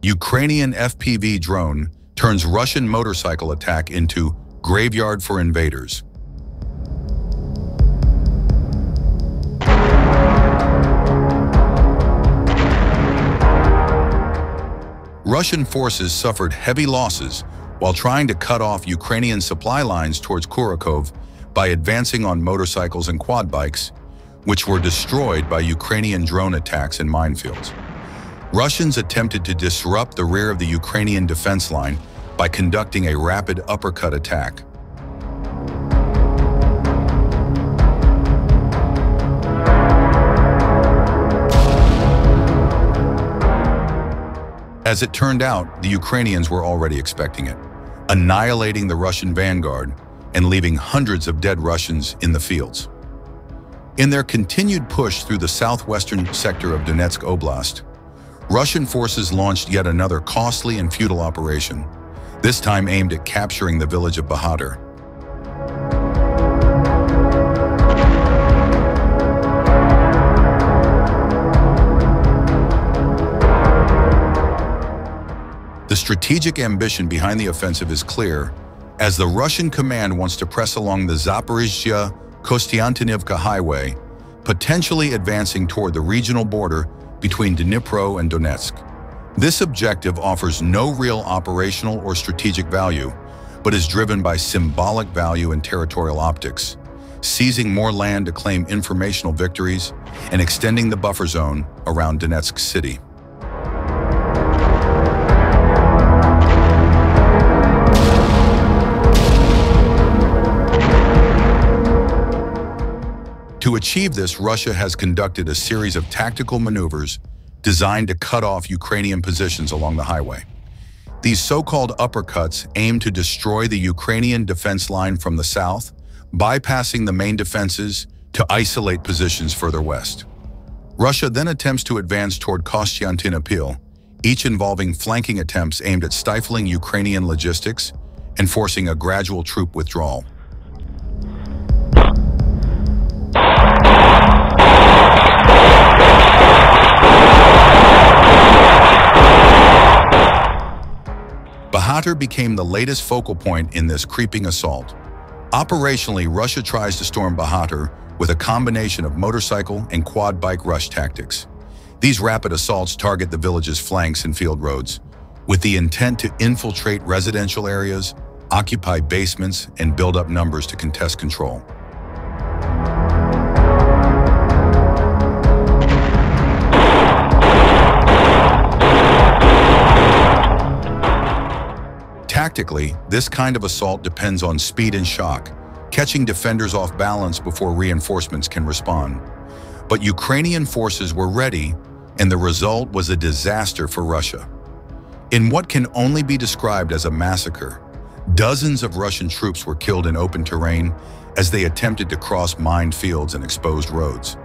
Ukrainian FPV drone turns Russian motorcycle attack into graveyard for invaders. Russian forces suffered heavy losses while trying to cut off Ukrainian supply lines towards Kurakhove by advancing on motorcycles and quad bikes, which were destroyed by Ukrainian drone attacks and minefields. Russians attempted to disrupt the rear of the Ukrainian defense line by conducting a rapid uppercut attack. As it turned out, the Ukrainians were already expecting it, annihilating the Russian vanguard and leaving hundreds of dead Russians in the fields. In their continued push through the southwestern sector of Donetsk Oblast, Russian forces launched yet another costly and futile operation, this time aimed at capturing the village of Bahatyr. The strategic ambition behind the offensive is clear, as the Russian command wants to press along the Zaporizhzhia-Kostiantynivka highway, potentially advancing toward the regional border between Dnipro and Donetsk. This objective offers no real operational or strategic value, but is driven by symbolic value and territorial optics, seizing more land to claim informational victories and extending the buffer zone around Donetsk city. To achieve this, Russia has conducted a series of tactical maneuvers designed to cut off Ukrainian positions along the highway. These so-called uppercuts aim to destroy the Ukrainian defense line from the south, bypassing the main defenses to isolate positions further west. Russia then attempts to advance toward Kostiantynivka, each involving flanking attempts aimed at stifling Ukrainian logistics and forcing a gradual troop withdrawal. Bahatyr became the latest focal point in this creeping assault. Operationally, Russia tries to storm Bahatyr with a combination of motorcycle and quad bike rush tactics. These rapid assaults target the village's flanks and field roads, with the intent to infiltrate residential areas, occupy basements, and build up numbers to contest control. Tactically, this kind of assault depends on speed and shock, catching defenders off balance before reinforcements can respond. But Ukrainian forces were ready, and the result was a disaster for Russia. In what can only be described as a massacre, dozens of Russian troops were killed in open terrain as they attempted to cross mined fields and exposed roads.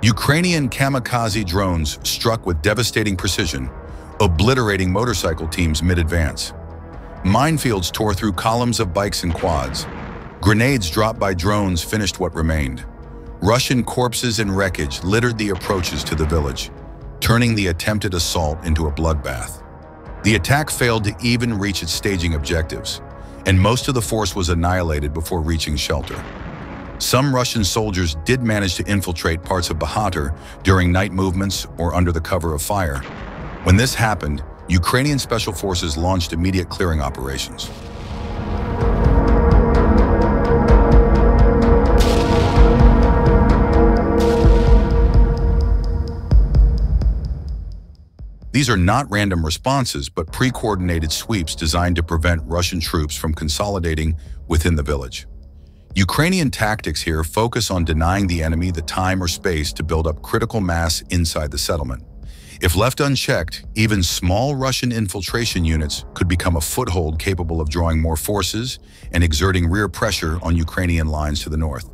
Ukrainian kamikaze drones struck with devastating precision, obliterating motorcycle teams mid-advance. Minefields tore through columns of bikes and quads. Grenades dropped by drones finished what remained. Russian corpses and wreckage littered the approaches to the village, turning the attempted assault into a bloodbath. The attack failed to even reach its staging objectives, and most of the force was annihilated before reaching shelter. Some Russian soldiers did manage to infiltrate parts of Bahatyr during night movements or under the cover of fire. When this happened, Ukrainian special forces launched immediate clearing operations. These are not random responses, but pre-coordinated sweeps designed to prevent Russian troops from consolidating within the village. Ukrainian tactics here focus on denying the enemy the time or space to build up critical mass inside the settlement. If left unchecked, even small Russian infiltration units could become a foothold capable of drawing more forces and exerting rear pressure on Ukrainian lines to the north.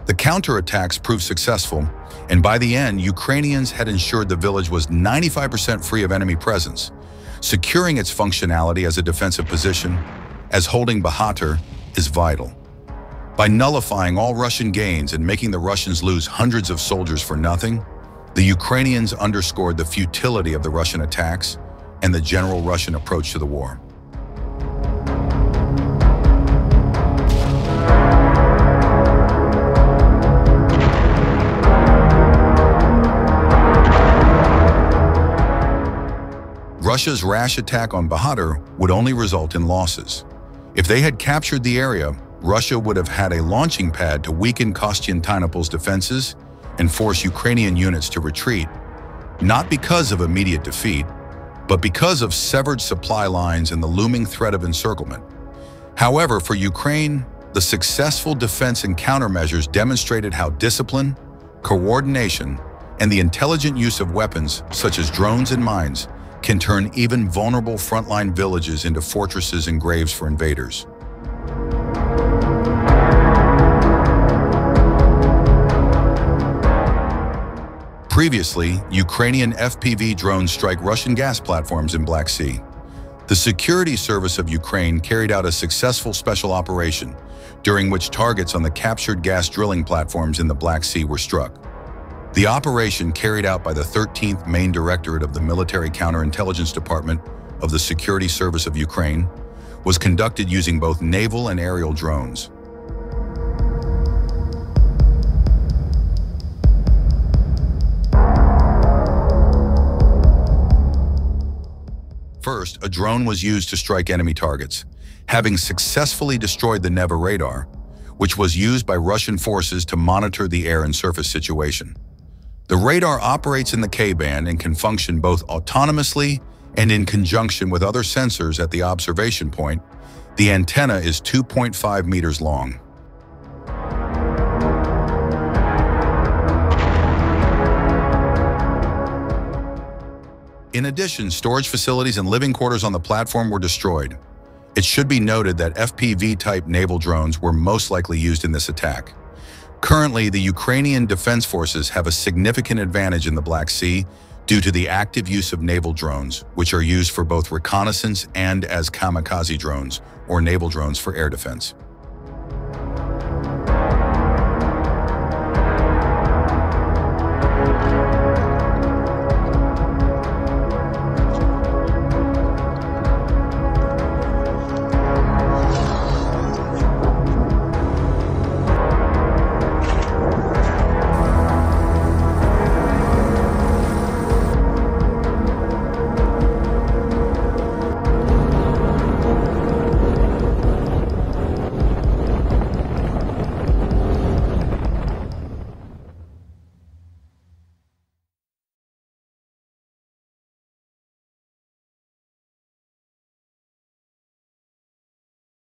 The counterattacks proved successful, and by the end, Ukrainians had ensured the village was 95% free of enemy presence, securing its functionality as a defensive position, as holding Bahatyr is vital. By nullifying all Russian gains and making the Russians lose hundreds of soldiers for nothing, the Ukrainians underscored the futility of the Russian attacks and the general Russian approach to the war. Russia's rash attack on Bahatyr would only result in losses. If they had captured the area, Russia would have had a launching pad to weaken Konstantinople's defenses and force Ukrainian units to retreat, not because of immediate defeat, but because of severed supply lines and the looming threat of encirclement. However, for Ukraine, the successful defense and countermeasures demonstrated how discipline, coordination, and the intelligent use of weapons such as drones and mines can turn even vulnerable frontline villages into fortresses and graves for invaders. Previously, Ukrainian FPV drones strike Russian gas platforms in Black Sea. The Security Service of Ukraine carried out a successful special operation, during which targets on the captured gas drilling platforms in the Black Sea were struck. The operation, carried out by the 13th Main Directorate of the Military Counterintelligence Department of the Security Service of Ukraine, was conducted using both naval and aerial drones. First, a drone was used to strike enemy targets, having successfully destroyed the Neva radar, which was used by Russian forces to monitor the air and surface situation. The radar operates in the K-band and can function both autonomously and in conjunction with other sensors at the observation point. The antenna is 2.5 meters long. In addition, storage facilities and living quarters on the platform were destroyed. It should be noted that FPV-type naval drones were most likely used in this attack. Currently, the Ukrainian Defense Forces have a significant advantage in the Black Sea due to the active use of naval drones, which are used for both reconnaissance and as kamikaze drones, or naval drones for air defense.